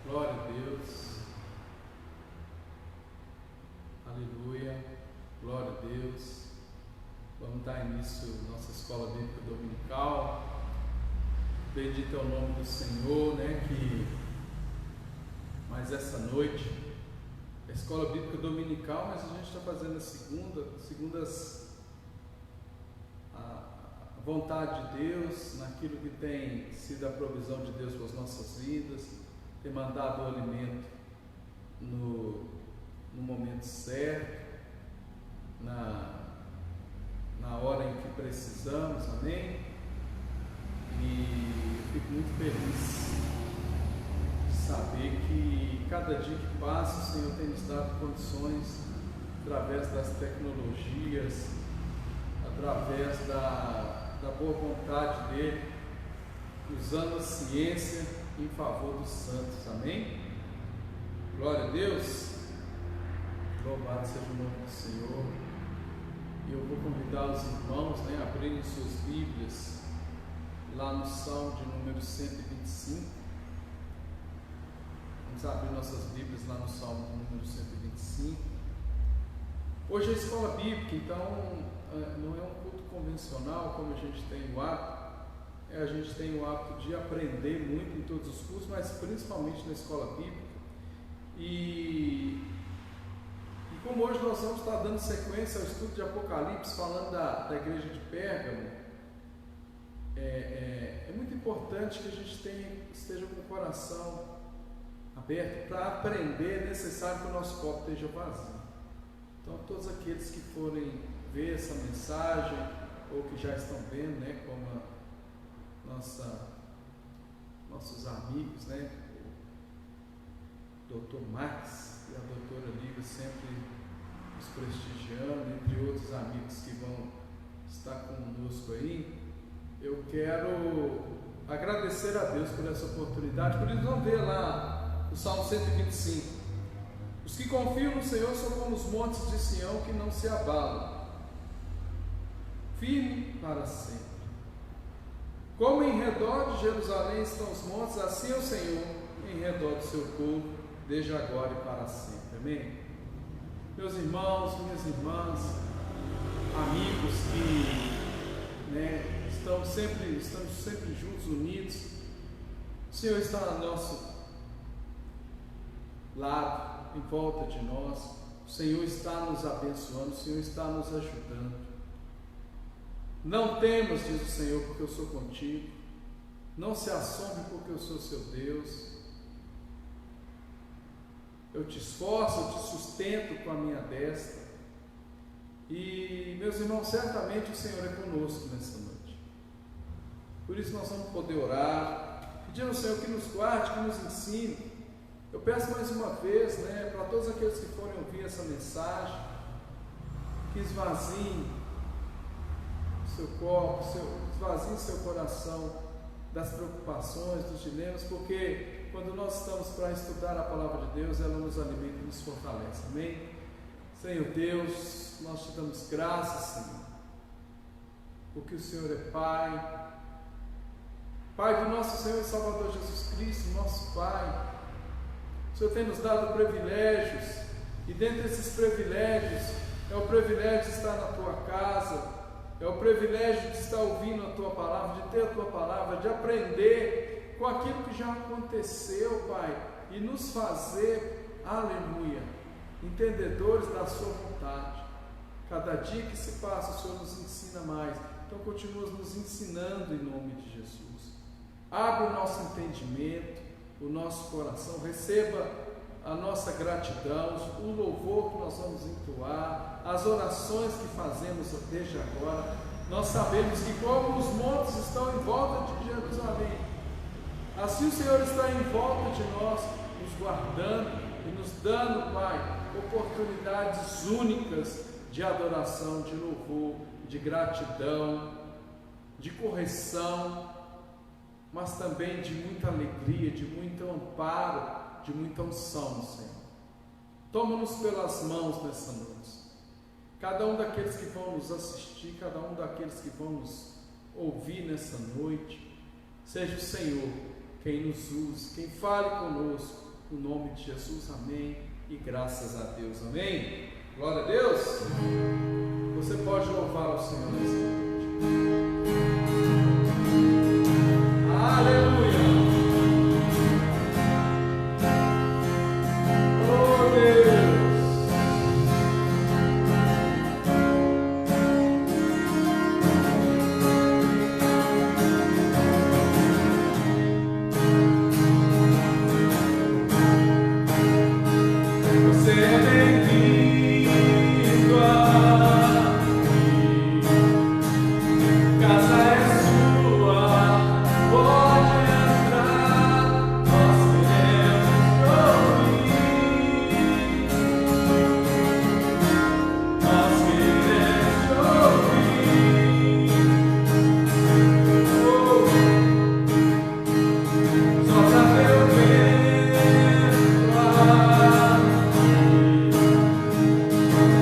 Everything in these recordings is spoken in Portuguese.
Glória a Deus. Aleluia. Glória a Deus. Vamos dar início à nossa escola bíblica dominical. Bendito é o nome do Senhor, Mas essa noite, a escola bíblica dominical, mas a gente está fazendo segundas a vontade de Deus, naquilo que tem sido a provisão de Deus para as nossas vidas, tem mandado o alimento no momento certo, na hora em que precisamos, amém? E eu fico muito feliz de saber que cada dia que passa o Senhor tem nos dado condições, através das tecnologias, através da boa vontade dEle, usando a ciência em favor dos santos, amém? Glória a Deus. Louvado seja o nome do Senhor. E eu vou convidar os irmãos a abrirem suas Bíblias lá no Salmo de número 125. Vamos abrir nossas Bíblias lá no Salmo de número 125. Hoje é a escola bíblica, então não é um culto convencional como a gente tem o hábito. A gente tem o hábito de aprender muito em todos os cursos, mas principalmente na escola bíblica. E como hoje nós vamos estar dando sequência ao estudo de Apocalipse, falando da igreja de Pérgamo, é muito importante que a gente esteja com o coração aberto para aprender. É necessário que o nosso copo esteja vazio. Então, todos aqueles que forem ver essa mensagem, ou que já estão vendo, como nossos amigos, o Dr. Max e a doutora Lívia sempre nos prestigiando, entre outros amigos que vão estar conosco aí, eu quero agradecer a Deus por essa oportunidade. Por isso, vamos ver lá o Salmo 125. Os que confiam no Senhor são como os montes de Sião que não se abalam, firme para sempre. Como em redor de Jerusalém estão os montes, assim é o Senhor em redor do seu povo, desde agora e para sempre. Amém? Meus irmãos, minhas irmãs, amigos que estamos sempre juntos, unidos, o Senhor está ao nosso lado, em volta de nós, o Senhor está nos abençoando, o Senhor está nos ajudando. Não temas, diz o Senhor, porque eu sou contigo. Não se assombre, porque eu sou seu Deus. Eu te esforço, eu te sustento com a minha destra. E, meus irmãos, certamente o Senhor é conosco nessa noite. Por isso nós vamos poder orar, pedindo ao Senhor que nos guarde, que nos ensine. Eu peço mais uma vez, para todos aqueles que forem ouvir essa mensagem, que esvaziem seu corpo, esvazie seu coração das preocupações, dos dilemas, porque quando nós estamos para estudar a palavra de Deus, ela nos alimenta e nos fortalece. Amém? Senhor Deus, nós te damos graças, Senhor, porque o Senhor é Pai, Pai do nosso Senhor e Salvador Jesus Cristo, nosso Pai. O Senhor tem nos dado privilégios, e dentre esses privilégios é o privilégio de estar na tua casa, é o privilégio de estar ouvindo a tua palavra, de ter a tua palavra, de aprender com aquilo que já aconteceu, Pai, e nos fazer, aleluia, entendedores da sua vontade. Cada dia que se passa, o Senhor nos ensina mais. Então continua nos ensinando em nome de Jesus. Abre o nosso entendimento, o nosso coração, receba a nossa gratidão, o louvor que nós vamos entoar, as orações que fazemos desde agora. Nós sabemos que como os montes estão em volta de Jerusalém, assim o Senhor está em volta de nós, nos guardando e nos dando, Pai, oportunidades únicas de adoração, de louvor, de gratidão, de correção, mas também de muita alegria, de muito amparo, de muita unção, Senhor. Toma-nos pelas mãos nessa noite. Cada um daqueles que vão nos assistir, cada um daqueles que vão nos ouvir nessa noite, seja o Senhor quem nos use, quem fale conosco, no nome de Jesus, amém, e graças a Deus, amém. Glória a Deus. Você pode louvar o Senhor nessa noite. Aleluia. Oh Deus. Você é bem-vindo aqui. Casa é sua, pode entrar. Nós queremos ouvir. Nós queremos ouvir. Só pra teu vento aqui.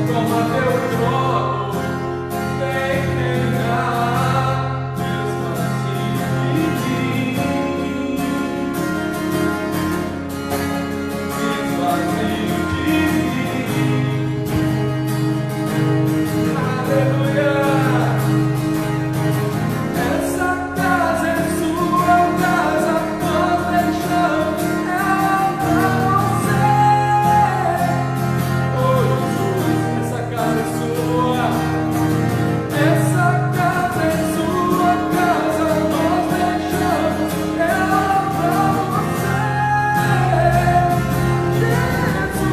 Toma teu trono, vem reinar, desvazia de mim, desvazia de mim. Aleluia. Essa casa é sua casa, nós deixamos ela pra você. Oh Jesus, essa casa é sua. Essa casa é sua casa, nós deixamos ela pra você. Jesus,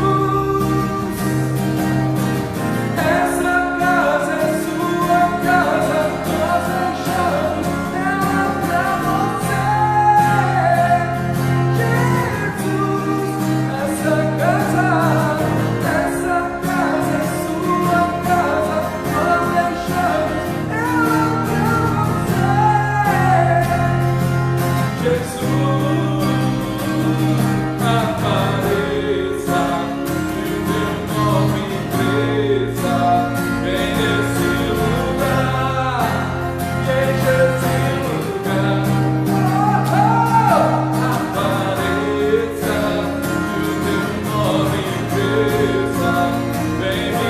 essa casa é sua casa, nós deixamos ela pra você. Jesus, essa casa é sua casa, nós deixamos ela pra você. Jesus, apareça, que o teu nome cresça, vem nesse lugar, enche esse lugar. Apareça, que o teu nome cresça, vem me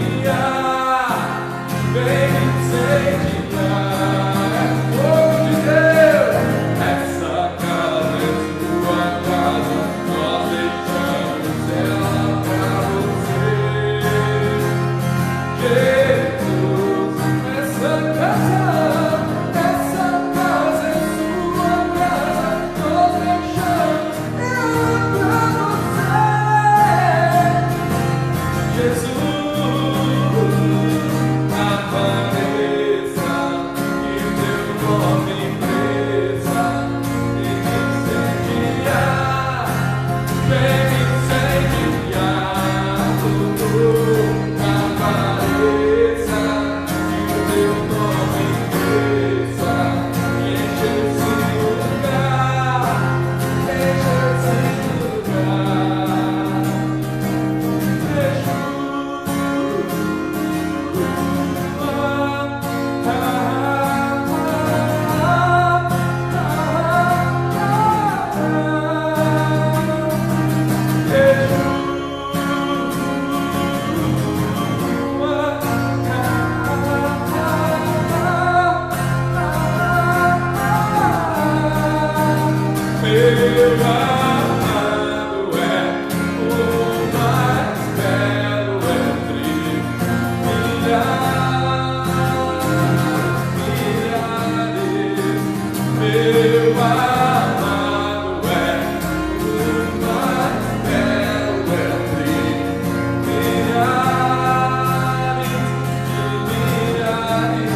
incendiar, vem me incendiar. É fogo de Deus. Essa casa é sua casa, nós deixamos ela pra você. Jesus, essa casa é sua casa, nós deixamos ela pra você. Jesus, apareça, que o teu nome cresça, vem me incendiar, vem me incendiar. Apareça, que o teu nome cresça, enche esse lugar, enche esse lugar. Meu amado é o mais belo entre milhares. Meu amado é o mais belo entre milhares e milhares.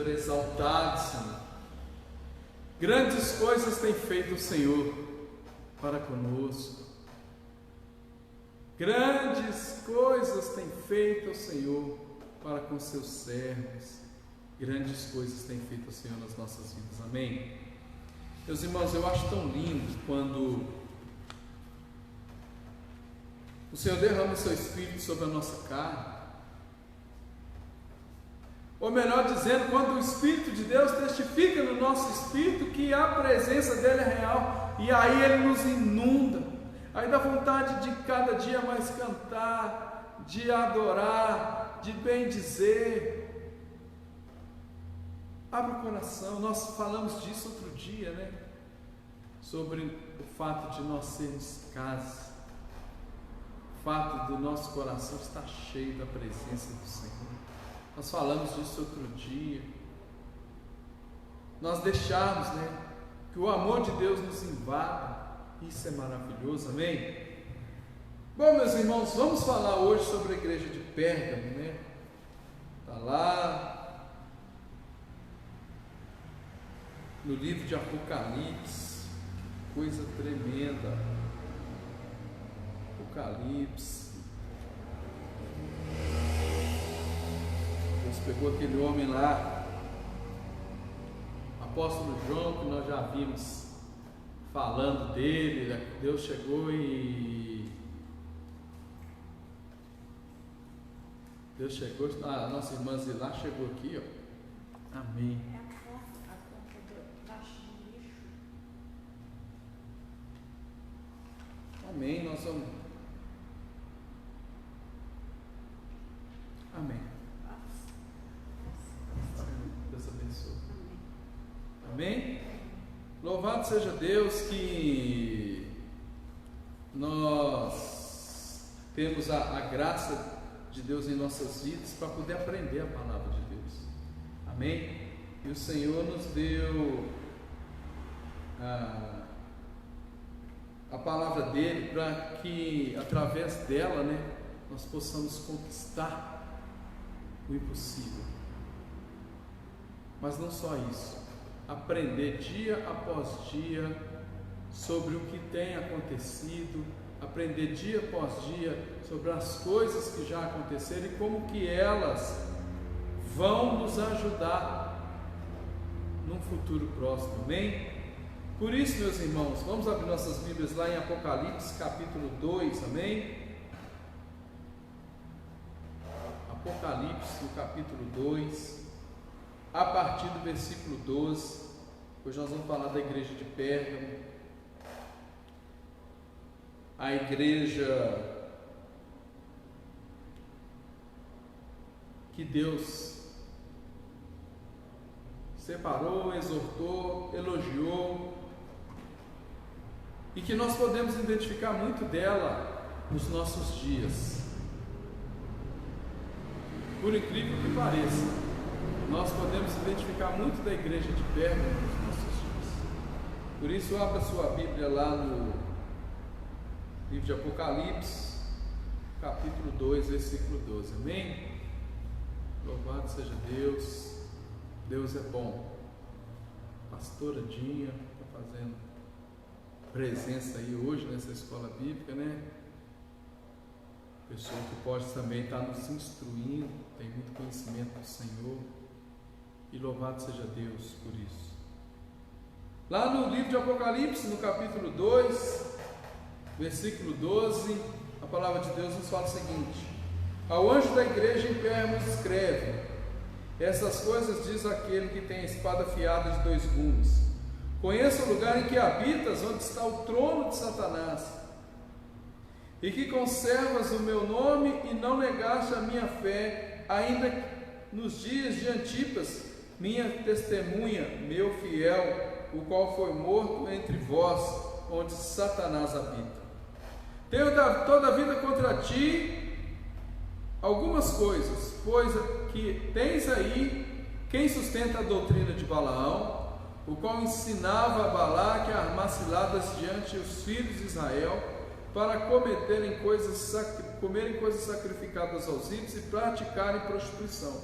Senhor é exaltado, Senhor. Grandes coisas tem feito o Senhor para conosco. Grandes coisas tem feito o Senhor para com seus servos. Grandes coisas tem feito o Senhor nas nossas vidas. Amém? Meus irmãos, eu acho tão lindo quando o Senhor derrama o seu Espírito sobre a nossa carne. Ou melhor dizendo, quando o Espírito de Deus testifica no nosso espírito que a presença dele é real, e aí ele nos inunda, aí dá vontade de cada dia mais cantar, de adorar, de bendizer. Abre o coração. Nós falamos disso outro dia, né? Sobre o fato de nós sermos casa, o fato do nosso coração estar cheio da presença do Senhor. Nós falamos disso outro dia. Nós deixarmos, né, que o amor de Deus nos invada. Isso é maravilhoso, amém? Bom, meus irmãos, vamos falar hoje sobre a igreja de Pérgamo, né? Está lá no livro de Apocalipse. Que coisa tremenda. Apocalipse. Deus pegou aquele homem lá, apóstolo João, que nós já vimos falando dele. Deus chegou a nossa irmã Zilá chegou aqui, ó. Amém. Amém. Nós vamos. Amém. Deus abençoe. Amém? Louvado seja Deus que nós temos a graça de Deus em nossas vidas para poder aprender a palavra de Deus. Amém? E o Senhor nos deu a palavra dele para que através dela, né, nós possamos conquistar o impossível. Mas não só isso, aprender dia após dia sobre o que tem acontecido, aprender dia após dia sobre as coisas que já aconteceram e como que elas vão nos ajudar num futuro próximo, amém? Por isso, meus irmãos, vamos abrir nossas Bíblias lá em Apocalipse capítulo 2, amém? Apocalipse no capítulo 2, a partir do versículo 12. Hoje nós vamos falar da igreja de Pérgamo, a igreja que Deus separou, exortou, elogiou, e que nós podemos identificar muito dela nos nossos dias. Por incrível que pareça, nós podemos identificar muito da igreja de Pérgamo nos nossos dias. Por isso, abra sua Bíblia lá no livro de Apocalipse, capítulo 2, versículo 12, amém? Louvado seja Deus, Deus é bom. Pastora Dinha está fazendo presença aí hoje nessa escola bíblica, né? Pessoa que pode também estar nos instruindo, tem muito conhecimento do Senhor, e louvado seja Deus por isso. Lá no livro de Apocalipse, no capítulo 2, versículo 12, a palavra de Deus nos fala o seguinte: ao anjo da igreja em Pérgamo escreve: essas coisas diz aquele que tem a espada afiada de 2 gumes. Conheça o lugar em que habitas, onde está o trono de Satanás, e que conservas o meu nome e não negaste a minha fé, ainda nos dias de Antipas, minha testemunha, meu fiel, o qual foi morto entre vós, onde Satanás habita. Tenho todavia contra ti algumas coisas, pois que tens aí quem sustenta a doutrina de Balaão, o qual ensinava a Balaque a armar ciladas diante dos filhos de Israel, para comerem coisas sacrificadas aos ídolos e praticarem prostituição.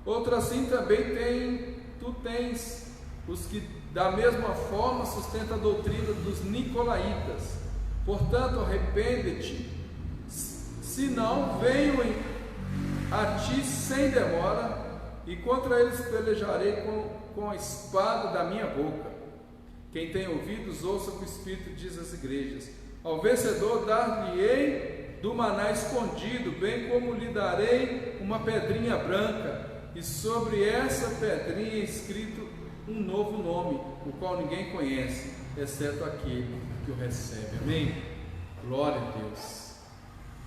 Outra assim também tu tens os que da mesma forma sustentam a doutrina dos nicolaítas. Portanto, arrepende-te, senão venho a ti sem demora, e contra eles pelejarei com a espada da minha boca. Quem tem ouvidos, ouça o que o Espírito diz às igrejas. Ao vencedor dar-lhe-ei do maná escondido, bem como lhe darei uma pedrinha branca, e sobre essa pedrinha escrito um novo nome, o qual ninguém conhece, exceto aquele que o recebe. Amém? Glória a Deus.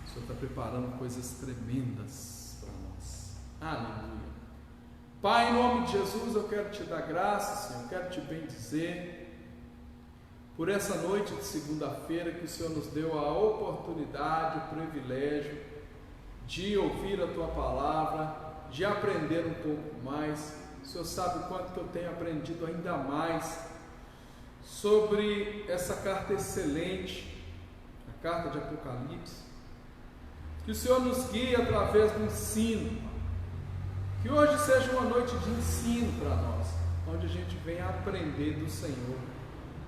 O Senhor está preparando coisas tremendas para nós. Aleluia. Pai, em nome de Jesus, eu quero te dar graça, Senhor, eu quero te bendizer por essa noite de segunda-feira que o Senhor nos deu a oportunidade, o privilégio de ouvir a Tua palavra, de aprender um pouco mais. O Senhor sabe o quanto que eu tenho aprendido ainda mais sobre essa carta excelente, a carta de Apocalipse. Que o Senhor nos guie através do ensino, que hoje seja uma noite de ensino para nós, onde a gente venha aprender do Senhor,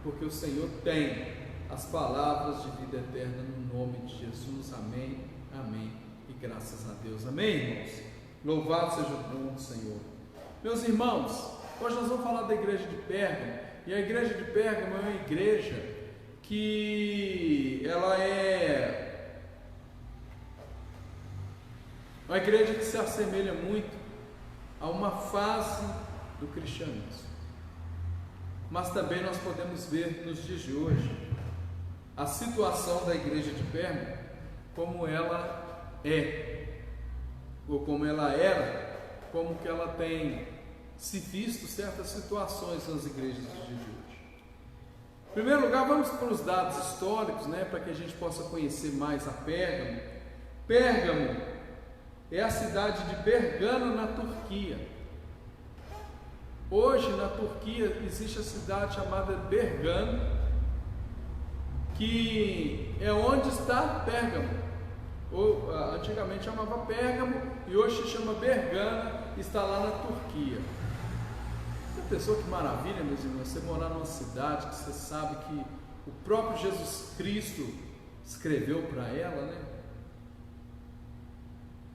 porque o Senhor tem as palavras de vida eterna no nome de Jesus. Amém, amém e graças a Deus. Amém, irmãos? Louvado seja o nome do Senhor. Meus irmãos, hoje nós vamos falar da igreja de Pérgamo, e a igreja de Pérgamo é uma igreja que ela é uma igreja que se assemelha muito a uma fase do cristianismo. Mas também nós podemos ver nos dias de hoje a situação da igreja de Pérgamo, como ela é, ou como ela era, como que ela tem se visto certas situações nas igrejas dos dias de hoje. Em primeiro lugar, vamos para os dados históricos, para que a gente possa conhecer mais a Pérgamo. Pérgamo é a cidade de Bergamo, na Turquia. Hoje na Turquia existe a cidade chamada Bergamo, que é onde está Pérgamo, ou antigamente chamava Pérgamo e hoje se chama Bergamo, está lá na Turquia. Já pensou que maravilha, meus irmãos, você morar numa cidade que você sabe que o próprio Jesus Cristo escreveu para ela,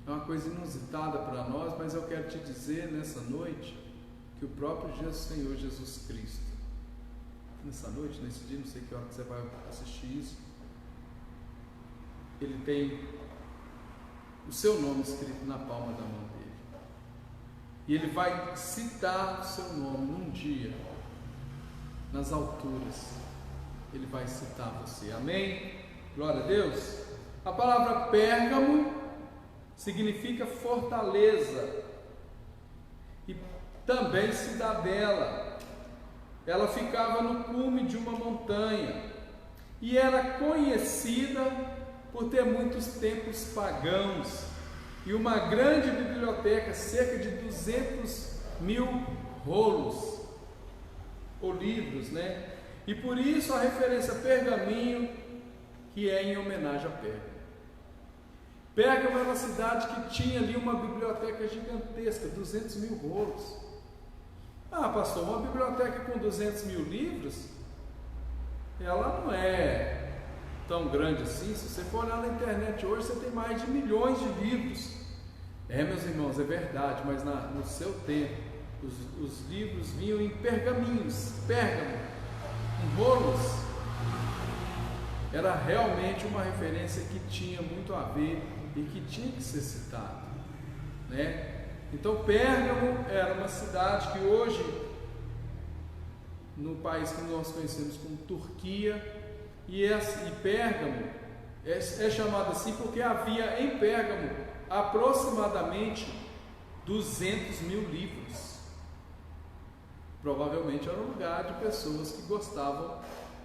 É uma coisa inusitada para nós, mas eu quero te dizer nessa noite que o próprio Senhor Jesus Cristo, nessa noite, nesse dia, não sei que hora que você vai assistir isso, ele tem o seu nome escrito na palma da mão dele, e ele vai citar o seu nome num dia, nas alturas, ele vai citar você. Amém? Glória a Deus. A palavra Pérgamo significa fortaleza e também cidadela. Ela ficava no cume de uma montanha e era conhecida por ter muitos templos pagãos e uma grande biblioteca, cerca de 200.000 rolos ou livros, E por isso a referência pergaminho, que é em homenagem a Pérgamo. Pérgamo era uma cidade que tinha ali uma biblioteca gigantesca, 200.000 rolos. Ah, pastor, uma biblioteca com 200.000 livros, ela não é tão grande assim. Se você for olhar na internet hoje, você tem mais de milhões de livros. Meus irmãos, é verdade, mas no seu tempo, os livros vinham em pergaminhos, Pérgamo, em rolos. Era realmente uma referência que tinha muito a ver e que tinha que ser citado, Então Pérgamo era uma cidade que hoje, no país que nós conhecemos como Turquia, e Pérgamo é chamado assim porque havia em Pérgamo aproximadamente 200.000 livros. Provavelmente era um lugar de pessoas que gostavam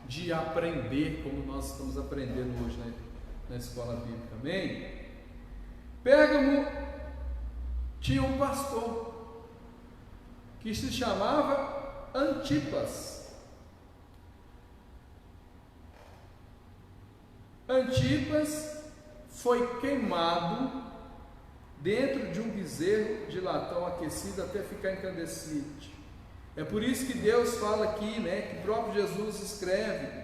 de aprender, como nós estamos aprendendo hoje na escola bíblica. Amém? Pérgamo tinha um pastor que se chamava Antipas. Antipas foi queimado dentro de um bezerro de latão aquecido até ficar incandescente. É por isso que Deus fala aqui, né, que o próprio Jesus escreve,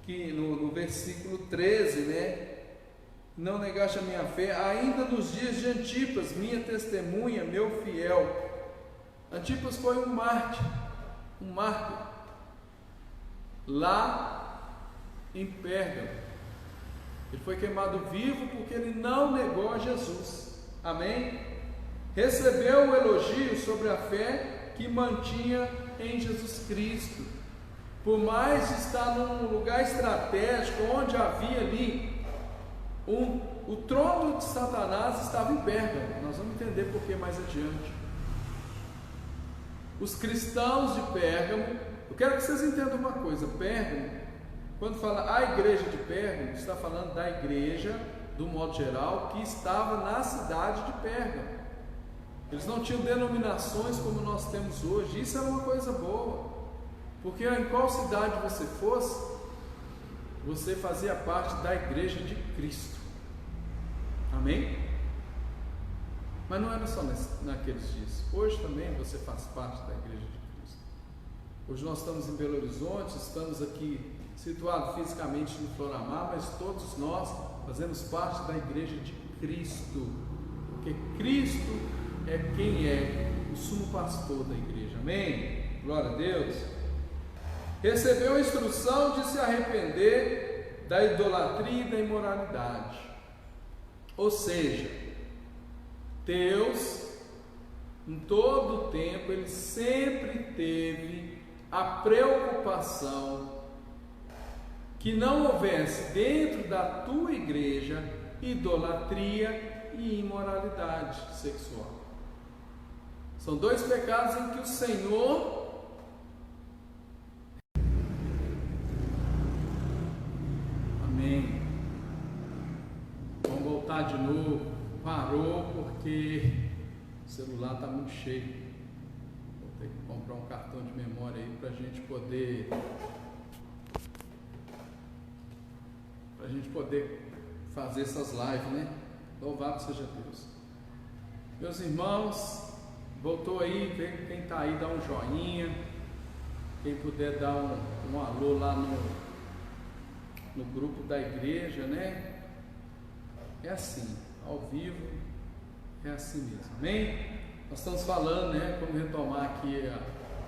que no versículo 13, né, não negaste a minha fé, ainda nos dias de Antipas, minha testemunha, meu fiel. Antipas foi um mártir, lá em Pérgamo. Ele foi queimado vivo porque ele não negou a Jesus. Amém? Recebeu o elogio sobre a fé que mantinha em Jesus Cristo. Por mais estar num lugar estratégico, onde havia ali o trono de Satanás estava em Pérgamo. Nós vamos entender por que mais adiante. Os cristãos de Pérgamo, eu quero que vocês entendam uma coisa: Pérgamo, quando fala a igreja de Pérgamo, está falando da igreja, do modo geral, que estava na cidade de Pérgamo. Eles não tinham denominações como nós temos hoje. Isso era uma coisa boa, porque em qual cidade você fosse, você fazia parte da igreja de Cristo. Amém? Mas não era só naqueles dias. Hoje também você faz parte da igreja de Cristo. Hoje nós estamos em Belo Horizonte, estamos aqui situados fisicamente no Floramar, mas todos nós fazemos parte da igreja de Cristo, porque Cristo é quem é o sumo pastor da igreja. Amém? Glória a Deus. Recebeu a instrução de se arrepender da idolatria e da imoralidade. Ou seja, Deus, em todo o tempo, Ele sempre teve a preocupação que não houvesse dentro da tua igreja idolatria e imoralidade sexual. São dois pecados em que o Senhor amém. Vamos voltar de novo. Parou porque o celular está muito cheio. Vou ter que comprar um cartão de memória aí para a gente poder fazer essas lives, né? Louvado seja Deus. Meus irmãos, voltou aí, vê quem está aí, dá um joinha. Quem puder dar um alô lá no grupo da igreja, né? É assim, ao vivo, é assim mesmo. Amém? Nós estamos falando, né? Como retomar aqui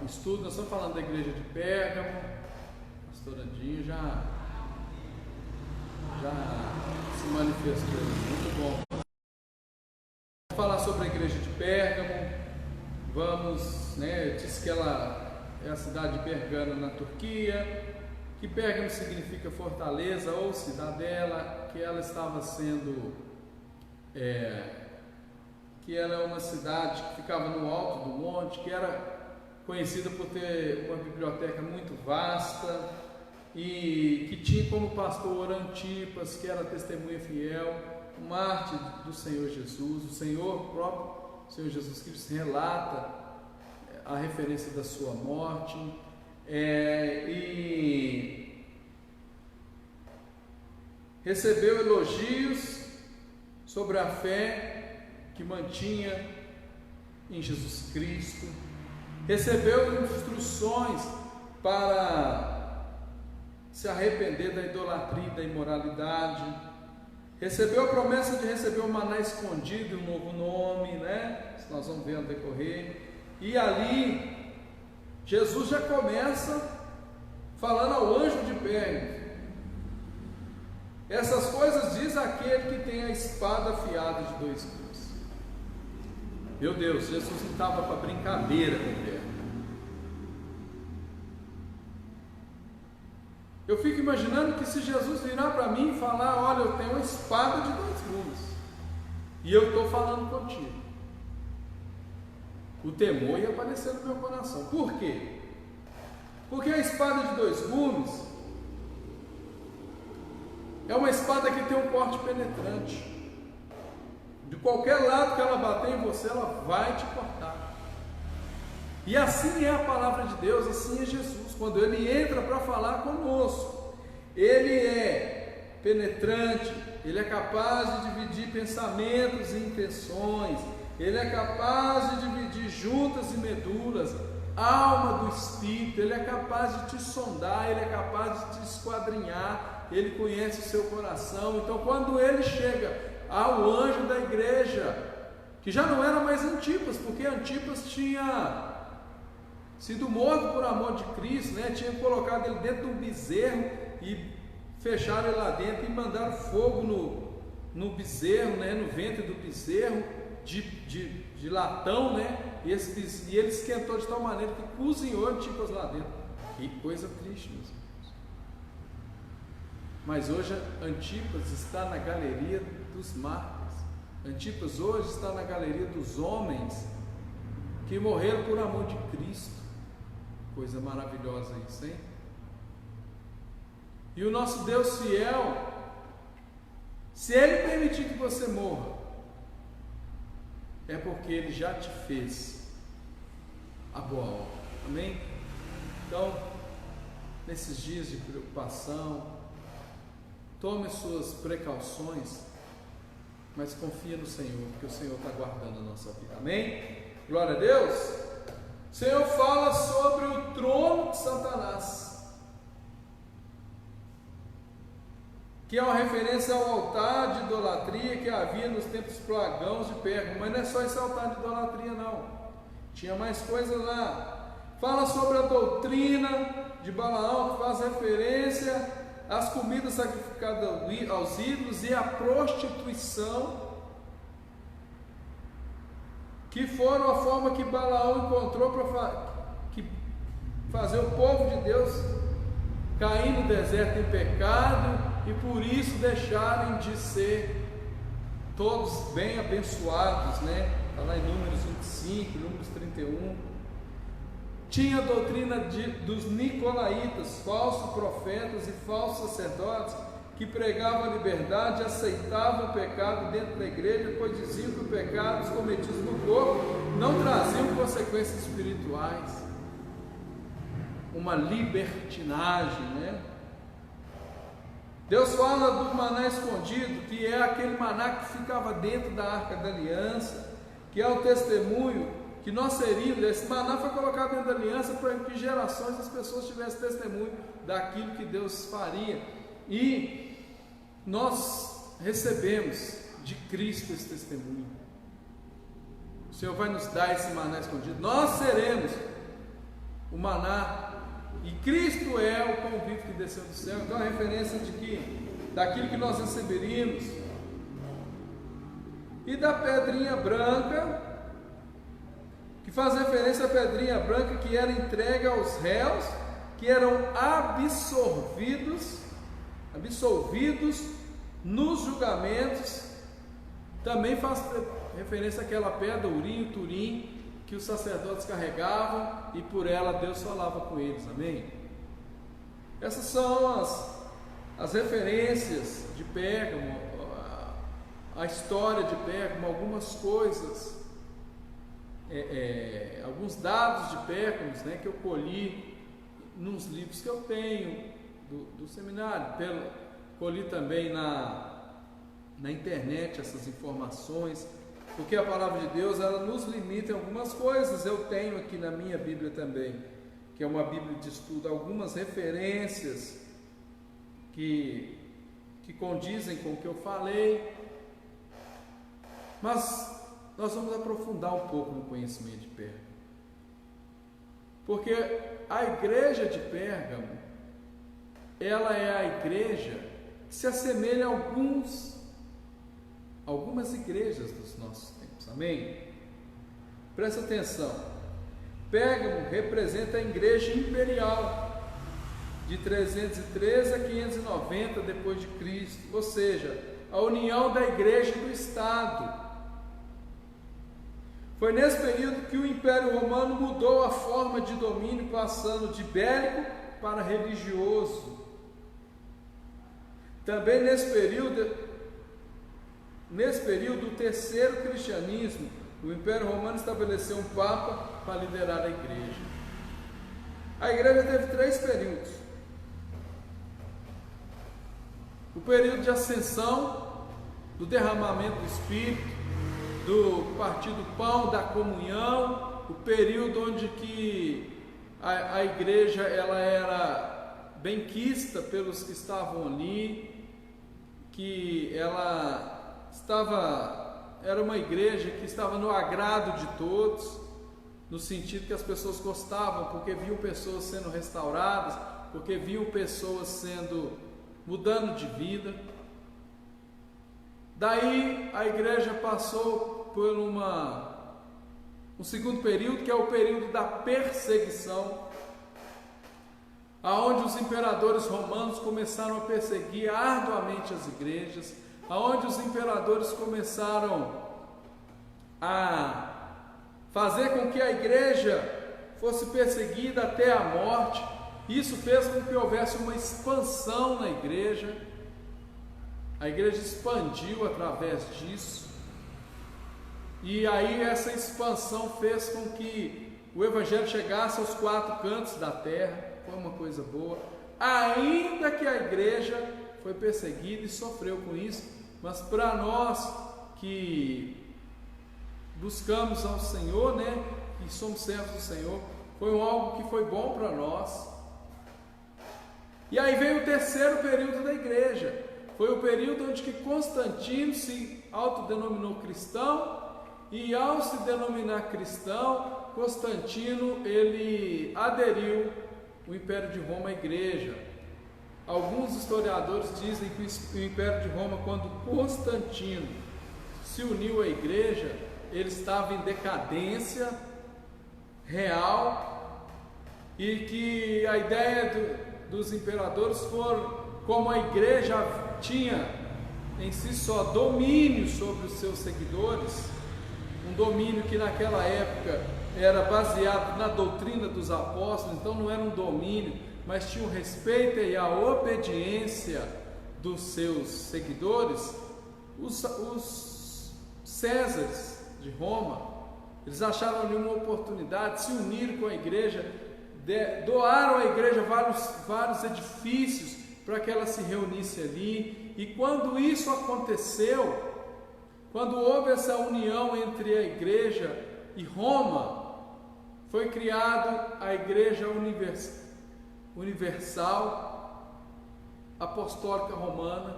o estudo. Nós estamos falando da igreja de Pérgamo. O pastor Andinho já se manifestou. Muito bom. Vamos falar sobre a igreja de Pérgamo. Vamos, né? Diz que ela é a cidade de Pergamo na Turquia. Que Pérgamo significa fortaleza ou cidadela, que ela estava sendo, que ela é uma cidade que ficava no alto do monte, que era conhecida por ter uma biblioteca muito vasta e que tinha como pastor Antipas, que era testemunha fiel, um mártir do Senhor Jesus. O próprio Senhor Jesus Cristo relata a referência da sua morte. E recebeu elogios sobre a fé que mantinha em Jesus Cristo, recebeu instruções para se arrepender da idolatria e da imoralidade, recebeu a promessa de receber o maná escondido, um novo nome, né? Isso nós vamos ver ao decorrer. E ali Jesus já começa falando ao anjo de Pérgamo: essas coisas diz aquele que tem a espada afiada de 2 gumes. Meu Deus, Jesus não estava para brincadeira com Pérgamo. Eu fico imaginando que se Jesus virar para mim e falar: olha, eu tenho uma espada de 2 gumes e eu estou falando contigo, o temor ia aparecer no meu coração. Por quê? Porque a espada de 2 gumes é uma espada que tem um corte penetrante. De qualquer lado que ela bater em você, ela vai te cortar. E assim é a palavra de Deus, assim é Jesus. Quando Ele entra para falar conosco, Ele é penetrante, Ele é capaz de dividir pensamentos e intenções, Ele é capaz de dividir juntas e medulas, alma do Espírito, Ele é capaz de te sondar, Ele é capaz de te esquadrinhar, Ele conhece o seu coração. Então, quando Ele chega ao anjo da igreja, que já não era mais Antipas, porque Antipas tinha sido morto por amor de Cristo, né? Tinha colocado ele dentro de um bezerro e fecharam ele lá dentro e mandaram fogo no bezerro, né? No ventre do bezerro de latão, né? E ele esquentou de tal maneira que cozinhou Antipas lá dentro. Que coisa triste, meus irmãos. Mas hoje Antipas está na galeria dos mártires. Antipas hoje está na galeria dos homens que morreram por amor de Cristo. Coisa maravilhosa isso, hein? E o nosso Deus fiel, se Ele permitir que você morra, é porque Ele já te fez a boa obra. Amém? Então, nesses dias de preocupação, tome suas precauções, mas confia no Senhor, porque o Senhor está guardando a nossa vida. Amém? Glória a Deus. O Senhor fala sobre o trono de Satanás, que é uma referência ao altar de idolatria que havia nos tempos pagãos de Pérgamo. Mas não é só esse altar de idolatria, não. Tinha mais coisa lá. Fala sobre a doutrina de Balaão, que faz referência às comidas sacrificadas aos ídolos e à prostituição, que foram a forma que Balaão encontrou para fazer o povo de Deus cair no deserto em pecado e por isso deixarem de ser todos bem abençoados, né? Está lá em Números 25, Números 31. Tinha a doutrina dos nicolaítas, falsos profetas e falsos sacerdotes, que pregavam a liberdade, aceitavam o pecado dentro da igreja, pois diziam que os pecados cometidos no corpo não traziam consequências espirituais. Uma libertinagem, né? Deus fala do maná escondido, que é aquele maná que ficava dentro da arca da aliança, que é o testemunho que nós seríamos. Esse maná foi colocado dentro da aliança para que gerações as pessoas tivessem testemunho daquilo que Deus faria, e nós recebemos de Cristo esse testemunho. O Senhor vai nos dar esse maná escondido, nós seremos o maná, e Cristo é o pão vivo que desceu do céu. Então a referência daquilo que nós receberíamos, e da pedrinha branca, que faz referência à pedrinha branca que era entregue aos réus, que eram absolvidos nos julgamentos. Também faz referência àquela pedra, urim, turim, que os sacerdotes carregavam, e por ela Deus falava com eles. Amém? Essas são as referências de Pérgamo, a história de Pérgamo, algumas coisas, alguns dados de Pérgamo, né, que eu colhi nos livros que eu tenho do seminário, colhi também na internet essas informações, porque a palavra de Deus, ela nos limita em algumas coisas. Eu tenho aqui na minha Bíblia também, que é uma Bíblia de estudo, algumas referências que condizem com o que eu falei, mas nós vamos aprofundar um pouco no conhecimento de Pérgamo, porque a igreja de Pérgamo, ela é a igreja que se assemelha a algumas igrejas dos nossos tempos. Amém? Presta atenção. Pérgamo representa a igreja imperial de 313 a 590 depois de Cristo, ou seja, a união da igreja e do Estado. Foi nesse período que o Império Romano mudou a forma de domínio, passando de bélico para religioso. Também nesse período do terceiro cristianismo, o Império Romano estabeleceu um Papa para liderar a igreja. A igreja teve 3 períodos: o período de ascensão, do derramamento do Espírito, do partir do pão, da comunhão, o período onde que a igreja ela era benquista pelos que estavam ali, que ela era uma igreja que estava no agrado de todos, no sentido que as pessoas gostavam, porque viam pessoas sendo restauradas, porque viam pessoas mudando de vida. Daí a igreja passou por um segundo período, que é o período da perseguição, aonde os imperadores romanos começaram a perseguir arduamente as igrejas, aonde os imperadores começaram a fazer com que a igreja fosse perseguida até a morte. Isso fez com que houvesse uma expansão na igreja. A igreja expandiu através disso, e aí essa expansão fez com que o evangelho chegasse aos 4 cantos da terra. Foi uma coisa boa, ainda que a igreja foi perseguida e sofreu com isso, mas para nós que buscamos ao Senhor, que somos servos do Senhor, foi algo que foi bom para nós. E aí veio o terceiro período da igreja. Foi o período onde que Constantino se autodenominou cristão, e ao se denominar cristão, Constantino ele aderiu o Império de Roma à igreja. Alguns historiadores dizem que o Império de Roma, quando Constantino se uniu à igreja, ele estava em decadência real, e que a ideia dos imperadores foram, como a igreja tinha em si só domínio sobre os seus seguidores, um domínio que naquela época era baseado na doutrina dos apóstolos, então não era um domínio, mas tinha o respeito e a obediência dos seus seguidores. Os Césares de Roma, eles acharam ali uma oportunidade, se uniram com a igreja, doaram à igreja vários edifícios para que ela se reunisse ali. E quando isso aconteceu, quando houve essa união entre a igreja e Roma, foi criada a Igreja Universal Apostólica Romana.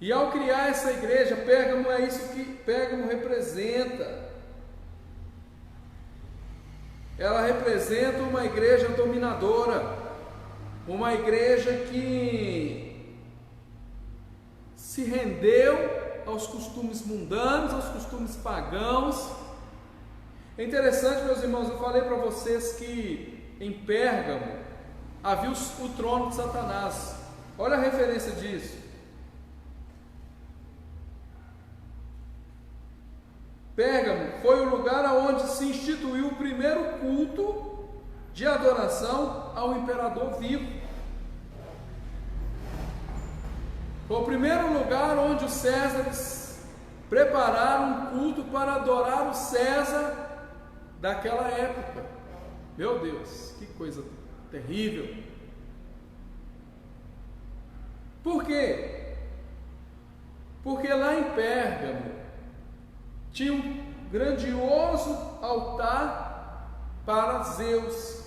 E ao criar essa igreja, Pérgamo é isso que Pérgamo representa. Ela representa uma igreja dominadora, uma igreja que se rendeu aos costumes mundanos, aos costumes pagãos. É interessante, meus irmãos, eu falei para vocês que em Pérgamo havia o trono de Satanás. Olha a referência disso. Pérgamo foi o lugar onde se instituiu o primeiro culto de adoração ao imperador vivo. Foi o primeiro lugar onde os Césares prepararam um culto para adorar o César daquela época. Meu Deus, que coisa terrível! Por quê? Porque lá em Pérgamo tinha um grandioso altar para Zeus,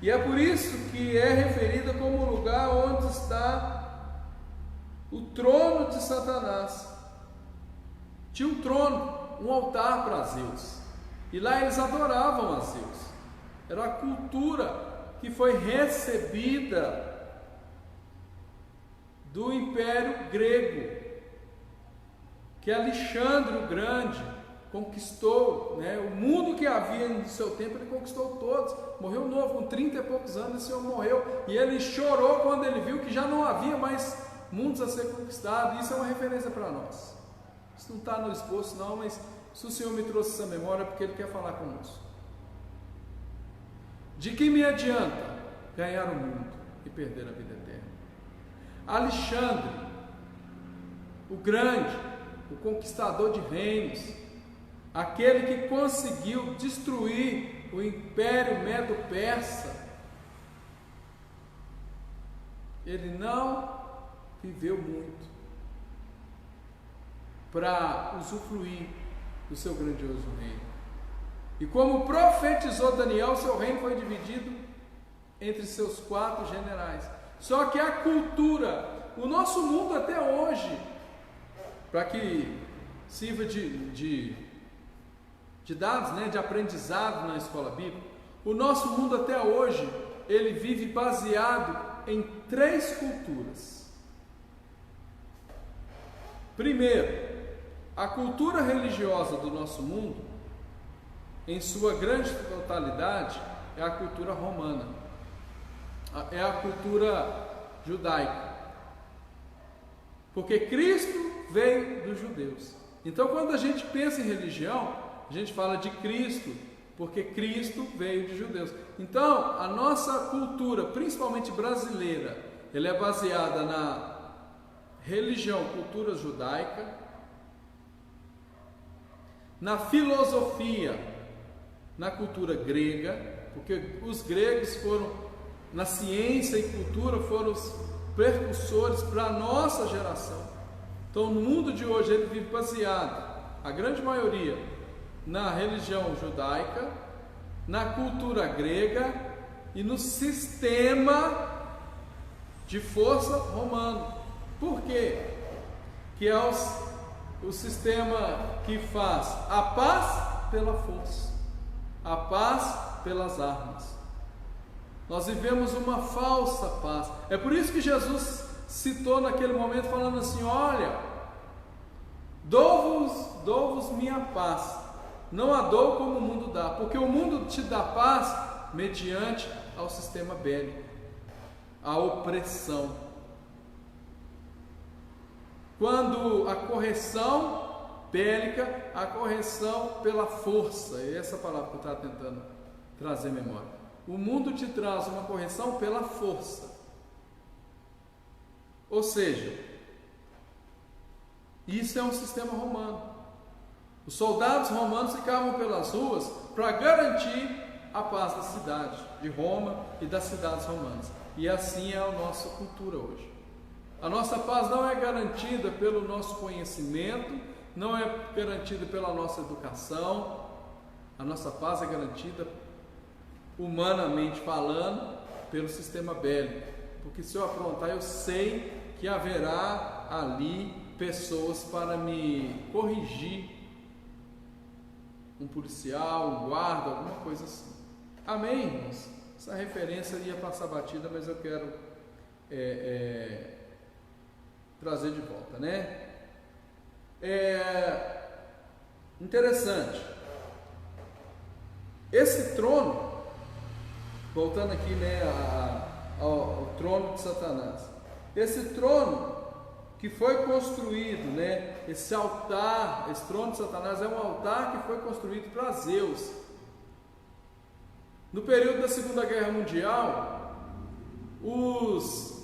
e é por isso que é referida como o lugar onde está o trono de Satanás. Tinha um trono, um altar para Zeus, e lá eles adoravam a Zeus. Era a cultura que foi recebida do Império Grego, que Alexandre o Grande conquistou, o mundo que havia no seu tempo. Ele conquistou todos, morreu novo, com 30 e poucos anos. O Senhor morreu, e ele chorou quando ele viu que já não havia mais mundos a ser conquistados. Isso é uma referência para nós. Isso não está no esboço não, mas se o Senhor me trouxe essa memória, é porque Ele quer falar conosco. De que me adianta ganhar o mundo e perder a vida eterna? Alexandre o Grande, o conquistador de reinos, aquele que conseguiu destruir o Império Medo-Persa, ele não viveu muito para usufruir do seu grandioso reino. E como profetizou Daniel, seu reino foi dividido entre seus 4 generais. Só que a cultura, o nosso mundo até hoje, para que sirva de dados, né, de aprendizado na escola bíblica, o nosso mundo até hoje, ele vive baseado em 3 culturas. Primeiro, a cultura religiosa do nosso mundo, em sua grande totalidade, é a cultura romana, é a cultura judaica, porque Cristo veio dos judeus. Então, quando a gente pensa em religião, a gente fala de Cristo, porque Cristo veio de judeus. Então, a nossa cultura, principalmente brasileira, ela é baseada na religião, cultura judaica, na filosofia, na cultura grega, porque os gregos foram, na ciência e cultura, foram os precursores para a nossa geração. Então, no mundo de hoje, ele vive baseado, a grande maioria, na religião judaica, na cultura grega e no sistema de força romano. Por quê? Que é o sistema que faz a paz pela força, a paz pelas armas. Nós vivemos uma falsa paz. É por isso que Jesus citou naquele momento, falando assim: olha, dou-vos minha paz, não a dou como o mundo dá, porque o mundo te dá paz mediante ao sistema bélico, a opressão. Quando a correção bélica, a correção pela força, é essa palavra que eu estava tentando trazer memória. O mundo te traz uma correção pela força, ou seja, isso é um sistema romano. Os soldados romanos ficavam pelas ruas para garantir a paz da cidade de Roma e das cidades romanas. E assim é a nossa cultura hoje. A nossa paz não é garantida pelo nosso conhecimento, não é garantida pela nossa educação. A nossa paz é garantida, humanamente falando, pelo sistema bélico. Porque se eu aprontar, eu sei que haverá ali pessoas para me corrigir, um policial, um guarda, alguma coisa assim. Amém, irmãos? Essa referência ia passar batida, mas eu quero trazer de volta, né? Interessante. Esse trono, voltando aqui, né, ao trono de Satanás. Esse trono que foi construído, né, esse altar, esse trono de Satanás é um altar que foi construído para Zeus. No período da Segunda Guerra Mundial, os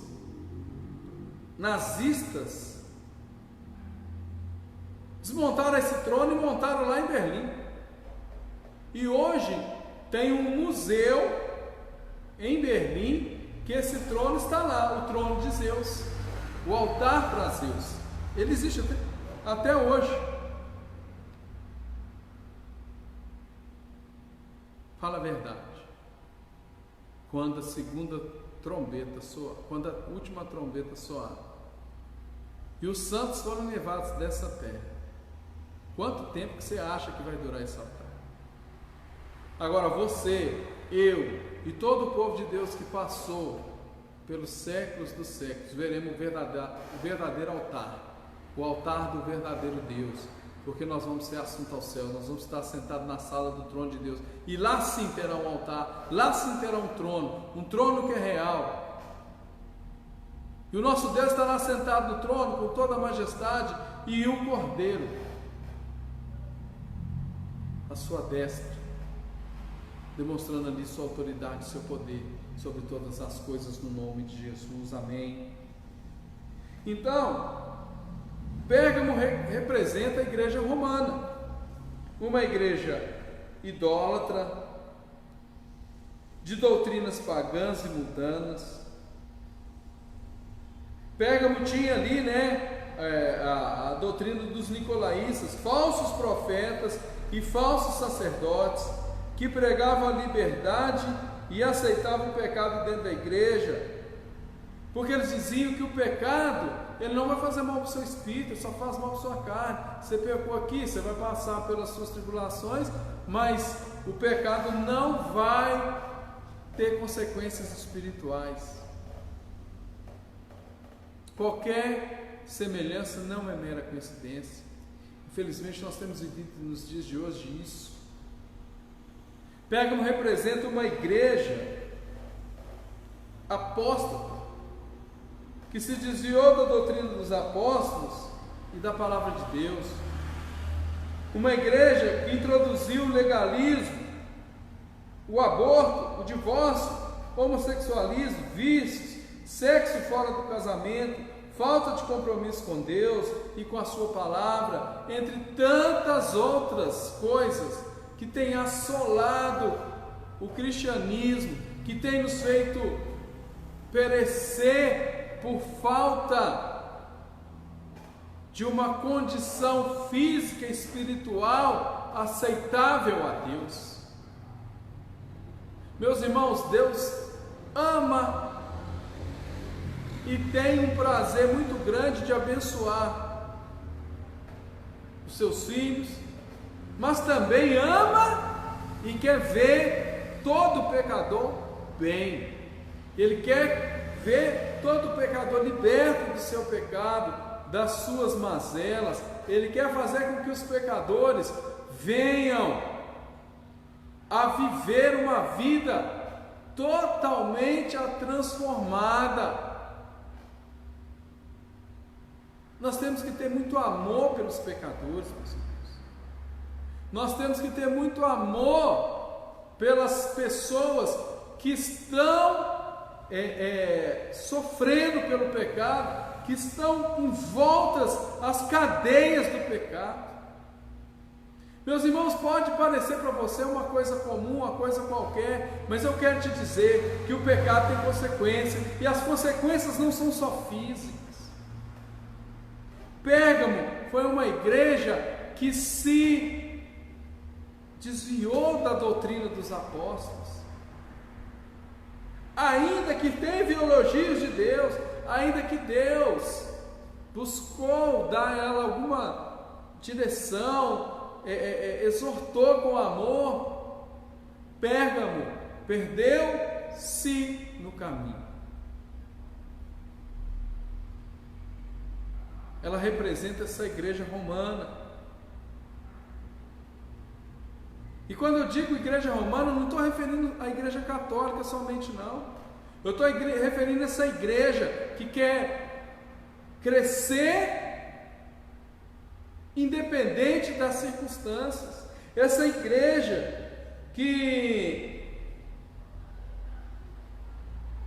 nazistas desmontaram esse trono e montaram lá em Berlim. E hoje tem um museu em Berlim que esse trono está lá, o trono de Zeus, o altar para Zeus. Ele existe até hoje. Fala a verdade. Quando a segunda trombeta soar, quando a última trombeta soar, e os santos foram levados dessa terra, quanto tempo que você acha que vai durar esse altar? Agora você, eu e todo o povo de Deus que passou pelos séculos dos séculos, veremos o verdadeiro altar, o altar do verdadeiro Deus, porque nós vamos ser assunto ao céu, nós vamos estar sentados na sala do trono de Deus, e lá sim terá um altar, lá sim terá um trono que é real, e o nosso Deus estará sentado no trono com toda a majestade, e o Cordeiro à sua destra, demonstrando ali sua autoridade, seu poder sobre todas as coisas, no nome de Jesus, amém. Então, Pérgamo representa a igreja romana, uma igreja idólatra, de doutrinas pagãs e mundanas, Pérgamo tinha ali, a doutrina dos nicolaítas, falsos profetas e falsos sacerdotes, que pregavam a liberdade e aceitavam o pecado dentro da igreja, porque eles diziam que o pecado, ele não vai fazer mal para o seu espírito, ele só faz mal para a sua carne. Você pecou aqui, você vai passar pelas suas tribulações, mas o pecado não vai ter consequências espirituais. Qualquer semelhança não é mera coincidência. Infelizmente nós temos vivido nos dias de hoje isso. Pérgamo representa uma igreja apóstata, que se desviou da doutrina dos apóstolos e da palavra de Deus. Uma igreja que introduziu o legalismo, o aborto, o divórcio, o homossexualismo, vícios, sexo fora do casamento, falta de compromisso com Deus e com a sua palavra, entre tantas outras coisas que tem assolado o cristianismo, que tem nos feito perecer por falta de uma condição física e espiritual aceitável a Deus. Meus irmãos, Deus ama e tem um prazer muito grande de abençoar os seus filhos, mas também ama e quer ver todo pecador bem. Ele quer ver todo pecador liberto do seu pecado, das suas mazelas. Ele quer fazer com que os pecadores venham a viver uma vida totalmente transformada. Nós temos que ter muito amor pelos pecadores, meus irmãos. Nós temos que ter muito amor pelas pessoas que estão sofrendo pelo pecado, que estão envoltas às cadeias do pecado. Meus irmãos, pode parecer para você uma coisa comum, uma coisa qualquer, mas eu quero te dizer que o pecado tem consequências, e as consequências não são só físicas. Pérgamo foi uma igreja que se desviou da doutrina dos apóstolos, ainda que teve elogios de Deus, ainda que Deus buscou dar a ela alguma direção, exortou com amor, Pérgamo perdeu-se no caminho. Ela representa essa igreja romana. E quando eu digo igreja romana, não estou referindo à igreja católica somente, não. Eu estou referindo a essa igreja que quer crescer independente das circunstâncias. Essa igreja que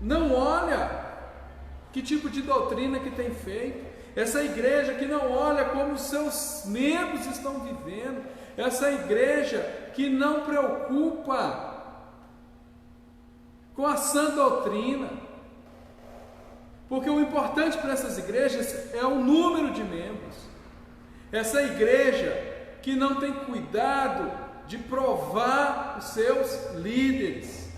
não olha que tipo de doutrina que tem feito. Essa igreja que não olha como os seus membros estão vivendo. Essa igreja que não preocupa com a sã doutrina, porque o importante para essas igrejas é o número de membros. Essa igreja que não tem cuidado de provar os seus líderes,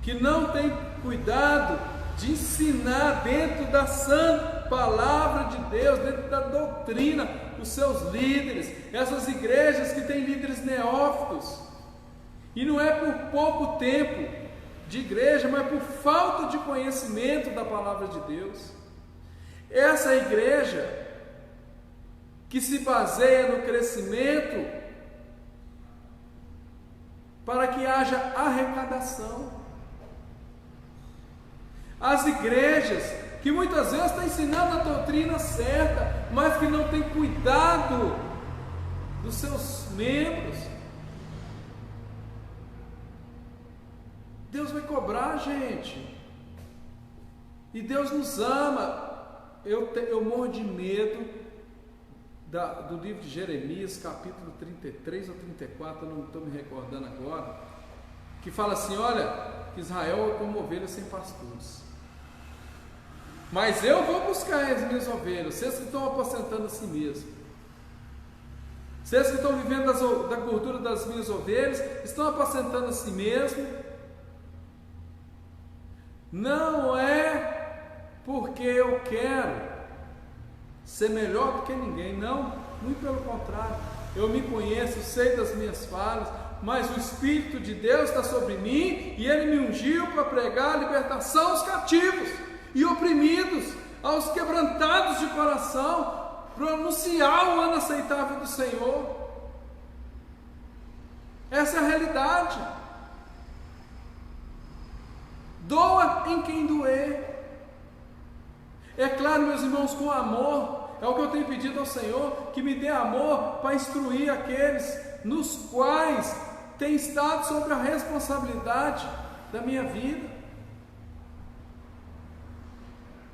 que não tem cuidado de ensinar dentro da sã palavra de Deus, dentro da doutrina, os seus líderes. Essas igrejas que têm líderes neófitos, e não é por pouco tempo de igreja, mas por falta de conhecimento da palavra de Deus. Essa igreja que se baseia no crescimento para que haja arrecadação. As igrejas que muitas vezes estão ensinando a doutrina certa, mas que não tem cuidado dos seus membros, Deus vai cobrar, gente. E Deus nos ama. Eu morro de medo do livro de Jeremias, capítulo 33 ou 34, eu não estou me recordando agora, que fala assim: olha, que Israel é como ovelhas sem pastores. Mas eu vou buscar as minhas ovelhas. Vocês que estão apacentando a si mesmo, vocês que estão vivendo da gordura das minhas ovelhas, estão apacentando a si mesmo. Não é porque eu quero ser melhor do que ninguém, não, muito pelo contrário. Eu me conheço, sei das minhas falhas, mas o Espírito de Deus está sobre mim e Ele me ungiu para pregar a libertação aos cativos e oprimidos, aos quebrantados de coração, para anunciar o ano aceitável do Senhor. Essa é a realidade. Doa em quem doer. É claro, meus irmãos, com amor. É o que eu tenho pedido ao Senhor, que me dê amor para instruir aqueles nos quais tem estado sobre a responsabilidade da minha vida.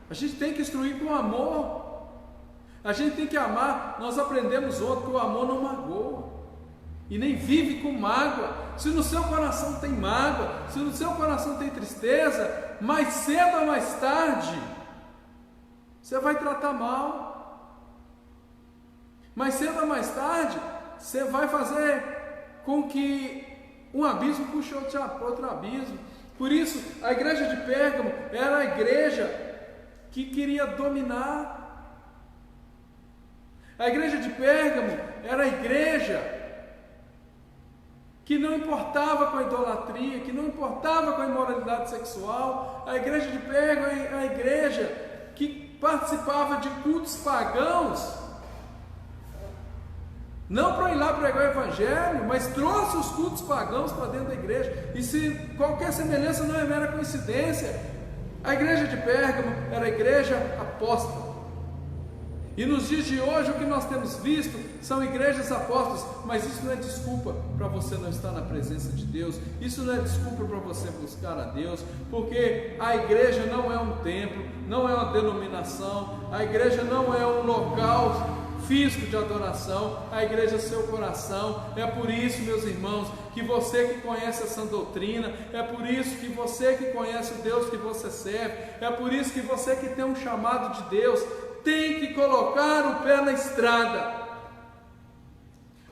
A gente tem que instruir com amor. A gente tem que amar. Nós aprendemos ontem que o amor não magoa e nem vive com mágoa. Se no seu coração tem mágoa, se no seu coração tem tristeza, mais cedo ou mais tarde você vai tratar mal. Mais cedo ou mais tarde você vai fazer com que um abismo puxe outro abismo. Por isso a igreja de Pérgamo era a igreja que queria dominar. A igreja de Pérgamo era a igreja que não importava com a idolatria, que não importava com a imoralidade sexual. A igreja de Pérgamo é a igreja que participava de cultos pagãos, não para ir lá pregar o evangelho, mas trouxe os cultos pagãos para dentro da igreja. E se qualquer semelhança não é mera coincidência, a igreja de Pérgamo era a igreja apóstata. E nos dias de hoje o que nós temos visto são igrejas apóstolas, mas isso não é desculpa para você não estar na presença de Deus, isso não é desculpa para você buscar a Deus, porque a igreja não é um templo, não é uma denominação, a igreja não é um local físico de adoração, a igreja é seu coração. É por isso, meus irmãos, que você que conhece essa doutrina, é por isso que você que conhece o Deus que você serve, é por isso que você que tem um chamado de Deus, tem que colocar o pé na estrada.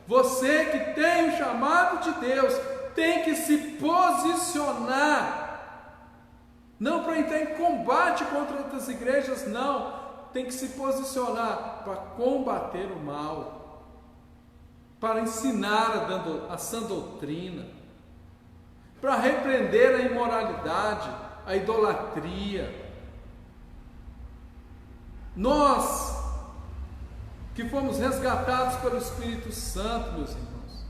Você que tem o chamado de Deus, tem que se posicionar, não para entrar em combate contra outras igrejas, não, tem que se posicionar para combater o mal, para ensinar a sã doutrina, para repreender a imoralidade, a idolatria. Nós que fomos resgatados pelo Espírito Santo, meus irmãos,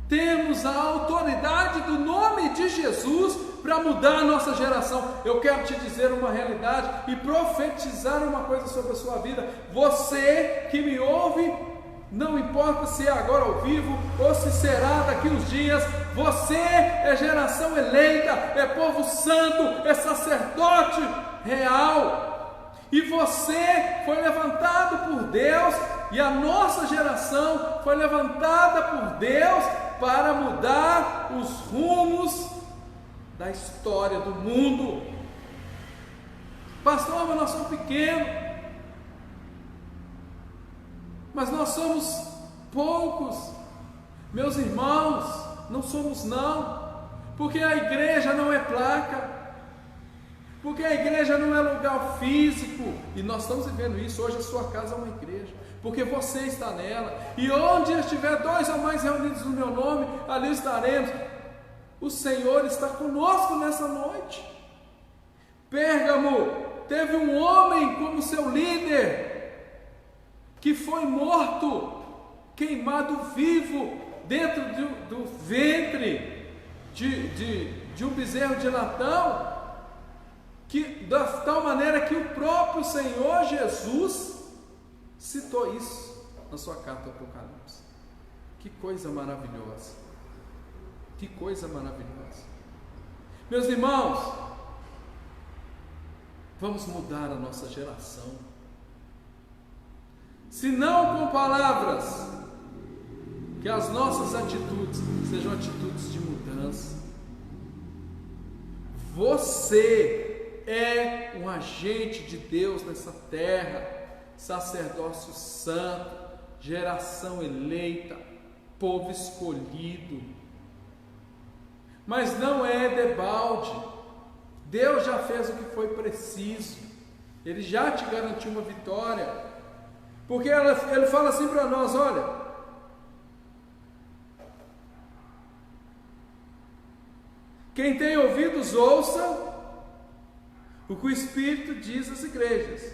temos a autoridade do nome de Jesus para mudar a nossa geração. Eu quero te dizer uma realidade e profetizar uma coisa sobre a sua vida. Você que me ouve, não importa se é agora ao vivo ou se será daqui uns dias, você é geração eleita, é povo santo, é sacerdote real. E você foi levantado por Deus, e a nossa geração foi levantada por Deus para mudar os rumos da história do mundo. Pastor, mas nós somos pequenos, mas nós somos poucos. Meus irmãos, não somos não, porque a igreja não é placa, porque a igreja não é lugar físico, e nós estamos vivendo isso. Hoje a sua casa é uma igreja, porque você está nela, e onde estiver 2 ou mais reunidos no meu nome, ali estaremos. O Senhor está conosco nessa noite. Pérgamo teve um homem como seu líder, que foi morto, queimado vivo, dentro do ventre de um bezerro de latão, que da tal maneira que o próprio Senhor Jesus citou isso na sua carta ao Apocalipse. Que coisa maravilhosa, que coisa maravilhosa. Meus irmãos, vamos mudar a nossa geração, se não com palavras, Que as nossas atitudes sejam atitudes de mudança. Você é um agente de Deus nessa terra, sacerdócio santo, geração eleita, povo escolhido. Mas não é debalde. Deus já fez o que foi preciso. Ele já te garantiu uma vitória. Porque ele fala assim para nós: olha, quem tem ouvidos, ouça o que o Espírito diz às igrejas.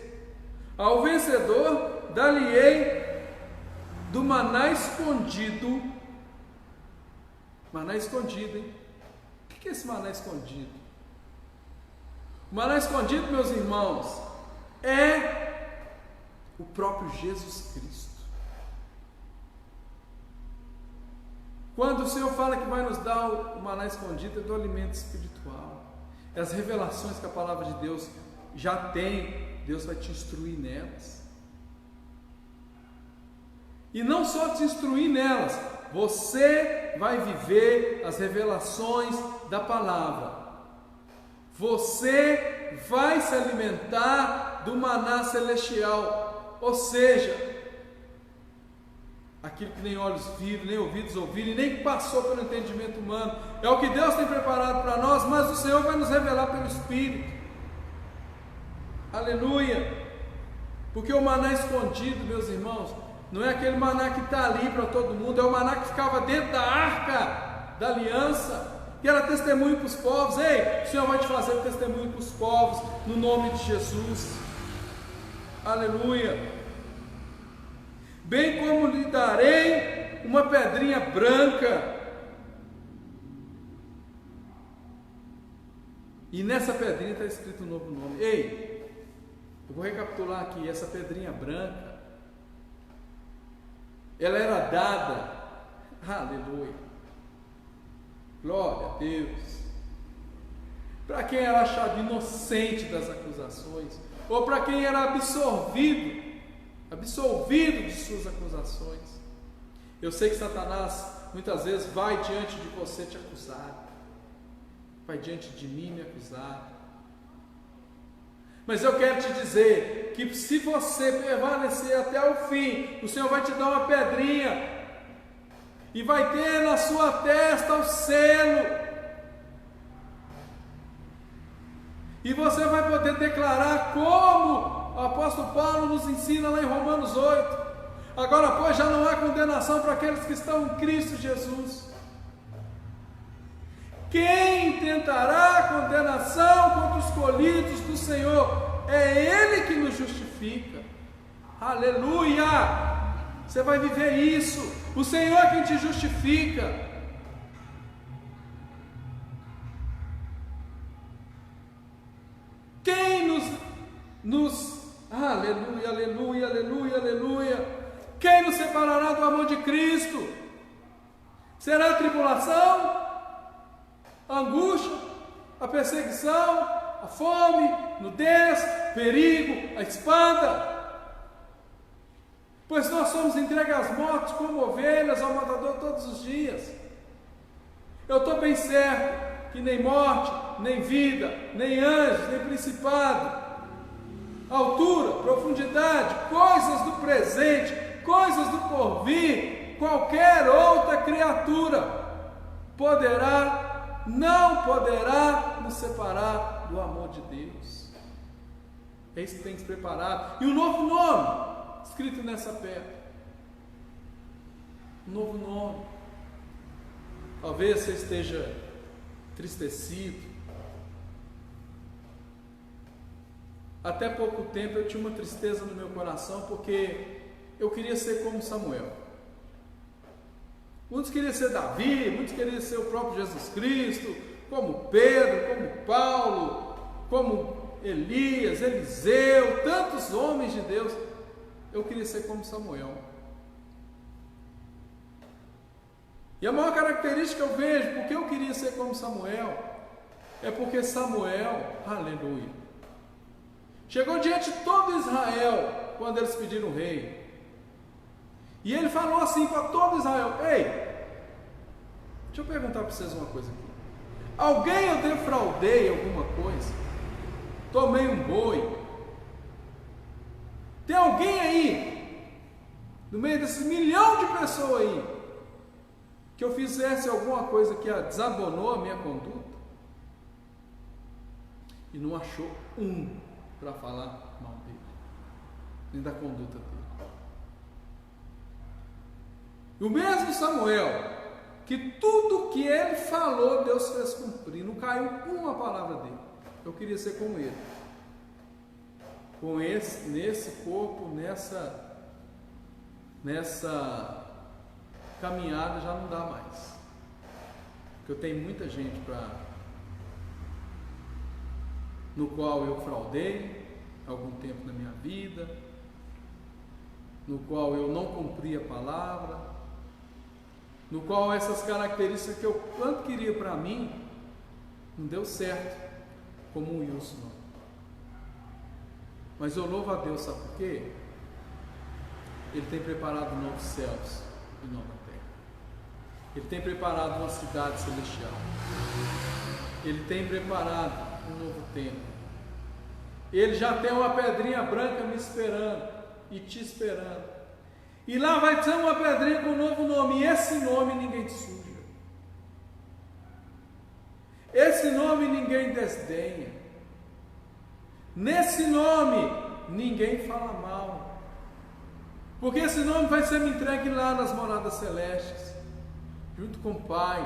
Ao vencedor, dar-lhe-ei do maná escondido. Maná escondido, hein? O que é esse maná escondido? O maná escondido, meus irmãos, é o próprio Jesus Cristo. Quando o Senhor fala que vai nos dar o maná escondido, é do alimento espiritual. É as revelações que a palavra de Deus já tem, Deus vai te instruir nelas. E não só te instruir nelas, você vai viver as revelações da palavra. Você vai se alimentar do maná celestial, ou seja, aquilo que nem olhos viram, nem ouvidos ouviram, e nem passou pelo entendimento humano. É o que Deus tem preparado para nós, mas o Senhor vai nos revelar pelo Espírito. Aleluia! Porque o maná escondido, meus irmãos, não é aquele maná que está ali para todo mundo, é o maná que ficava dentro da arca da aliança, que era testemunho para os povos. Ei, o Senhor vai te fazer testemunho para os povos, no nome de Jesus. Aleluia! Bem como lhe darei uma pedrinha branca, e nessa pedrinha está escrito um novo nome. Ei, eu vou recapitular aqui. Essa pedrinha branca, ela era dada, aleluia, glória a Deus, para quem era achado inocente das acusações, ou para quem era absolvido de suas acusações. Eu sei que Satanás muitas vezes vai diante de você te acusar, vai diante de mim me acusar, mas eu quero te dizer que se você permanecer até o fim, o Senhor vai te dar uma pedrinha e vai ter na sua testa o selo, e você vai poder declarar como o apóstolo Paulo nos ensina lá em Romanos 8: agora, pois, já não há condenação para aqueles que estão em Cristo Jesus. Quem tentará condenação contra os escolhidos do Senhor? É Ele que nos justifica. Aleluia! Você vai viver isso. O Senhor é quem te justifica. Quem aleluia, aleluia, aleluia, aleluia. Quem nos separará do amor de Cristo? Será a tribulação, a angústia, a perseguição, a fome, nudez, perigo, a espada? Pois nós somos entregues às mortes como ovelhas ao matador todos os dias. Eu estou bem certo que nem morte, nem vida, nem anjos, nem principado, altura, profundidade, coisas do presente, coisas do porvir, qualquer outra criatura não poderá nos separar do amor de Deus. É isso que tem que se preparar. E um novo nome escrito nessa pedra, um novo nome. Talvez você esteja entristecido. Até pouco tempo eu tinha uma tristeza no meu coração, porque eu queria ser como Samuel. Muitos queriam ser Davi, muitos queriam ser o próprio Jesus Cristo, como Pedro, como Paulo, como Elias, Eliseu, tantos homens de Deus. Eu queria ser como Samuel. E a maior característica que eu vejo, porque eu queria ser como Samuel, é porque Samuel, aleluia, chegou diante de todo Israel quando eles pediram rei. E ele falou assim para todo Israel: ei, deixa eu perguntar para vocês uma coisa aqui. Alguém eu defraudei alguma coisa? Tomei um boi? Tem alguém aí, no meio desses milhão de pessoas aí, que eu fizesse alguma coisa que desabonou a minha conduta? E não achou um para falar mal dele, nem da conduta dele. E o mesmo Samuel, que tudo que ele falou, Deus fez cumprir, não caiu uma palavra dele. Eu queria ser como ele, nesse corpo, nessa caminhada já não dá mais, porque eu tenho muita gente no qual eu fraudei algum tempo na minha vida, no qual eu não cumpri a palavra, no qual essas características que eu tanto queria para mim, não deu certo, como o Wilson não. Mas eu louvo a Deus, sabe por quê? Ele tem preparado novos céus e nova terra. Ele tem preparado uma cidade celestial. Ele tem preparado um novo templo. Ele já tem uma pedrinha branca me esperando e te esperando. E lá vai ter uma pedrinha com um novo nome. E esse nome ninguém te suja. Esse nome ninguém desdenha. Nesse nome ninguém fala mal. Porque esse nome vai ser me entregue lá nas moradas celestes, junto com o Pai,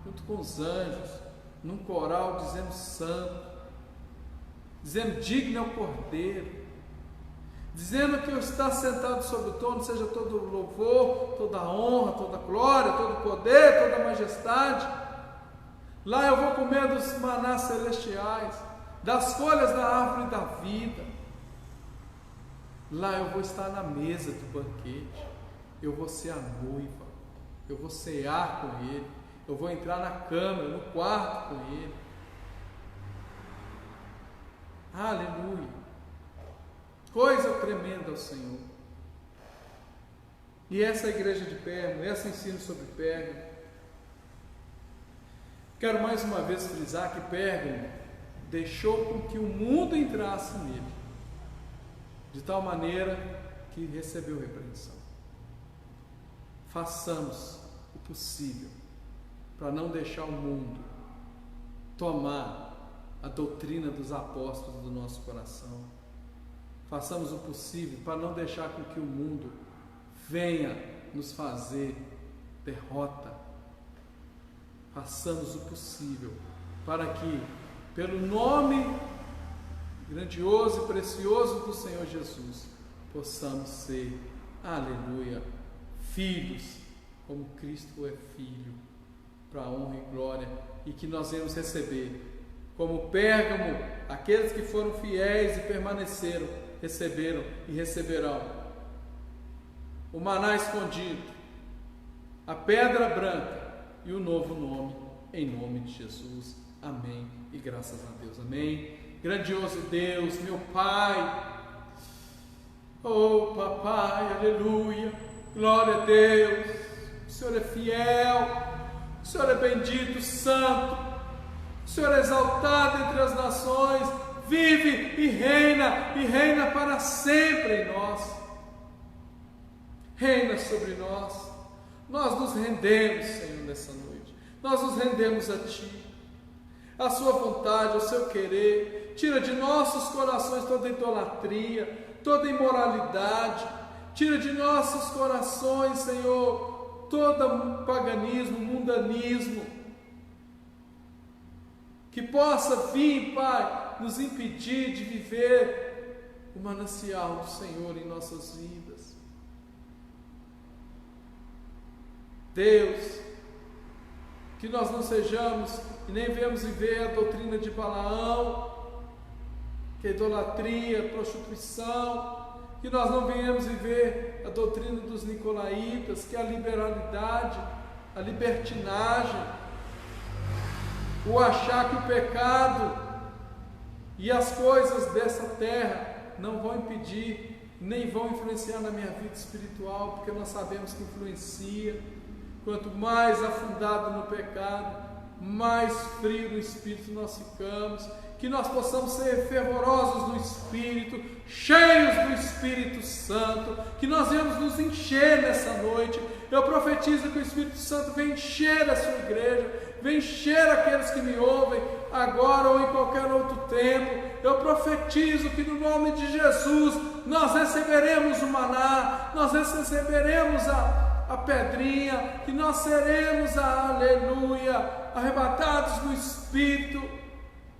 junto com os anjos, num coral dizendo santo, dizendo digno é o Cordeiro, dizendo que eu está sentado sobre o trono, seja todo o louvor, toda a honra, toda a glória, todo o poder, toda a majestade. Lá eu vou comer dos manás celestiais, das folhas da árvore da vida. Lá eu vou estar na mesa do banquete, eu vou ser a noiva, eu vou cear com Ele, eu vou entrar na câmara, no quarto com Ele. Aleluia! Coisa tremenda ao Senhor. E essa igreja de Pérgamo, esse ensino sobre Pérgamo, quero mais uma vez frisar que Pérgamo deixou com que o mundo entrasse nele, de tal maneira que recebeu repreensão. Façamos o possível para não deixar o mundo tomar a doutrina dos apóstolos do nosso coração. Façamos o possível para não deixar com que o mundo venha nos fazer derrota. Façamos o possível para que, pelo nome grandioso e precioso do Senhor Jesus, possamos ser, aleluia, filhos, como Cristo é filho, para a honra e glória, e que nós vamos receber, como Pérgamo, aqueles que foram fiéis e permaneceram, receberam e receberão o maná escondido, a pedra branca e o novo nome, em nome de Jesus. Amém e graças a Deus. Amém. Grandioso Deus, meu Pai, oh Papai, aleluia, glória a Deus. O Senhor é fiel, o Senhor é bendito, santo, o Senhor é exaltado entre as nações, vive e reina para sempre em nós. Reina sobre nós. Nós nos rendemos, Senhor, nessa noite. Nós nos rendemos a Ti, a Sua vontade, ao Seu querer. Tira de nossos corações toda idolatria, toda imoralidade. Tira de nossos corações, Senhor, todo paganismo, mundanismo, que possa vir, Pai, nos impedir de viver o manancial do Senhor em nossas vidas. Deus, que nós não sejamos e nem venhamos viver a doutrina de Balaão, que é idolatria, prostituição, que nós não venhamos viver a doutrina dos nicolaítas, que é a liberalidade, a libertinagem, o achar que o pecado e as coisas dessa terra não vão impedir nem vão influenciar na minha vida espiritual, porque nós sabemos que influencia. Quanto mais afundado no pecado, mais frio no Espírito nós ficamos. Que nós possamos ser fervorosos no Espírito, cheios do Espírito Santo, que nós venhamos nos encher nessa noite. Eu profetizo que o Espírito Santo vem encher a sua igreja, vem encher aqueles que me ouvem agora ou em qualquer outro tempo. Eu profetizo que no nome de Jesus nós receberemos o maná, nós receberemos a pedrinha, que nós seremos aleluia, arrebatados no Espírito.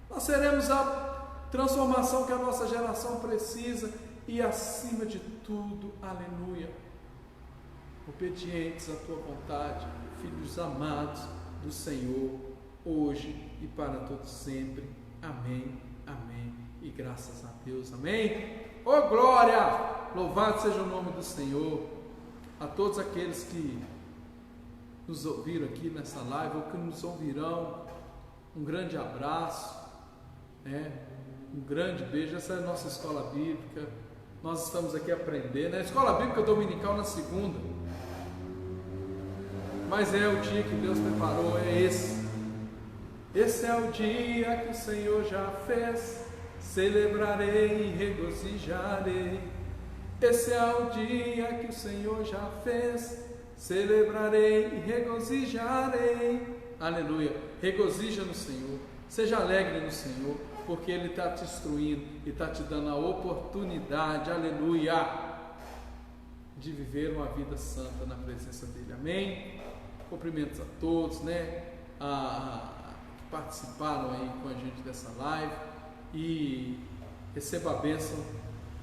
Nós seremos a transformação que a nossa geração precisa e, acima de tudo, aleluia, obedientes à tua vontade, filhos amados do Senhor, hoje e para todos sempre. Amém, amém e graças a Deus, amém. Oh glória, louvado seja o nome do Senhor. A todos aqueles que nos ouviram aqui nessa live ou que nos ouvirão, um grande abraço. Um grande beijo. Essa é a nossa escola bíblica. Nós estamos aqui aprendendo. A escola bíblica dominical na segunda, mas é o dia que Deus preparou, é esse. Esse é o dia que o Senhor já fez, celebrarei e regozijarei. Esse é o dia que o Senhor já fez, celebrarei e regozijarei. Aleluia, regozija no Senhor, seja alegre no Senhor, porque Ele está te instruindo e está te dando a oportunidade, aleluia, de viver uma vida santa na presença dEle, amém? Cumprimentos a todos, que participaram aí com a gente dessa live, e receba a bênção,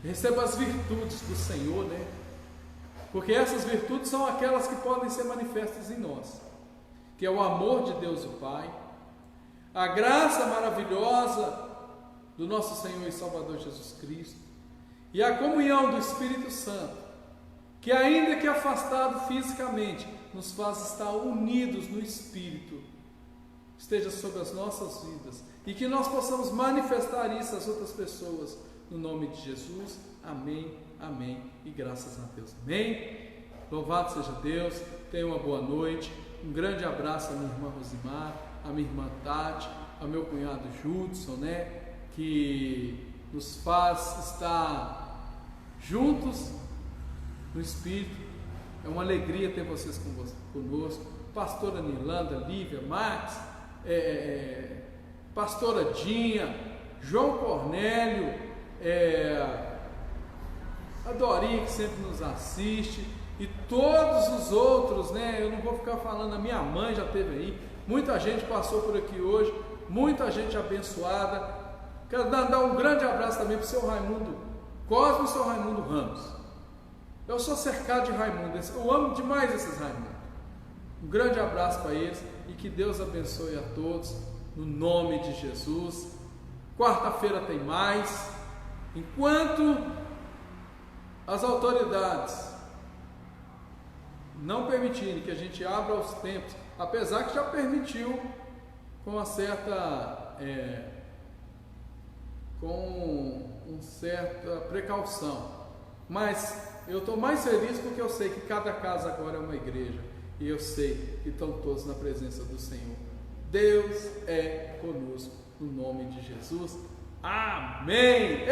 receba as virtudes do Senhor, porque essas virtudes são aquelas que podem ser manifestas em nós, que é o amor de Deus o Pai, a graça maravilhosa do nosso Senhor e Salvador Jesus Cristo, e a comunhão do Espírito Santo, que ainda que afastado fisicamente, nos faz estar unidos no Espírito, esteja sobre as nossas vidas, e que nós possamos manifestar isso às outras pessoas, no nome de Jesus, amém, amém, e graças a Deus, amém. Louvado seja Deus, tenha uma boa noite, um grande abraço à minha irmã Rosimar, à minha irmã Tati, ao meu cunhado Judson, que nos faz estar juntos no Espírito. É uma alegria ter vocês conosco. Pastora Nilanda, Lívia, Max, pastora Dinha, João Cornélio, a Dorinha que sempre nos assiste, e todos os outros, eu não vou ficar falando, a minha mãe já esteve aí, muita gente passou por aqui hoje, muita gente abençoada. Quero dar um grande abraço também para o seu Raimundo Cosme e o seu Raimundo Ramos. Eu sou cercado de Raimundo, eu amo demais esses Raimundos. Um grande abraço para eles e que Deus abençoe a todos, no nome de Jesus. Quarta-feira tem mais. Enquanto as autoridades não permitirem que a gente abra os templos, apesar que já permitiu com uma certa precaução, mas eu estou mais feliz porque eu sei que cada casa agora é uma igreja, e eu sei que estão todos na presença do Senhor. Deus é conosco, no nome de Jesus, amém.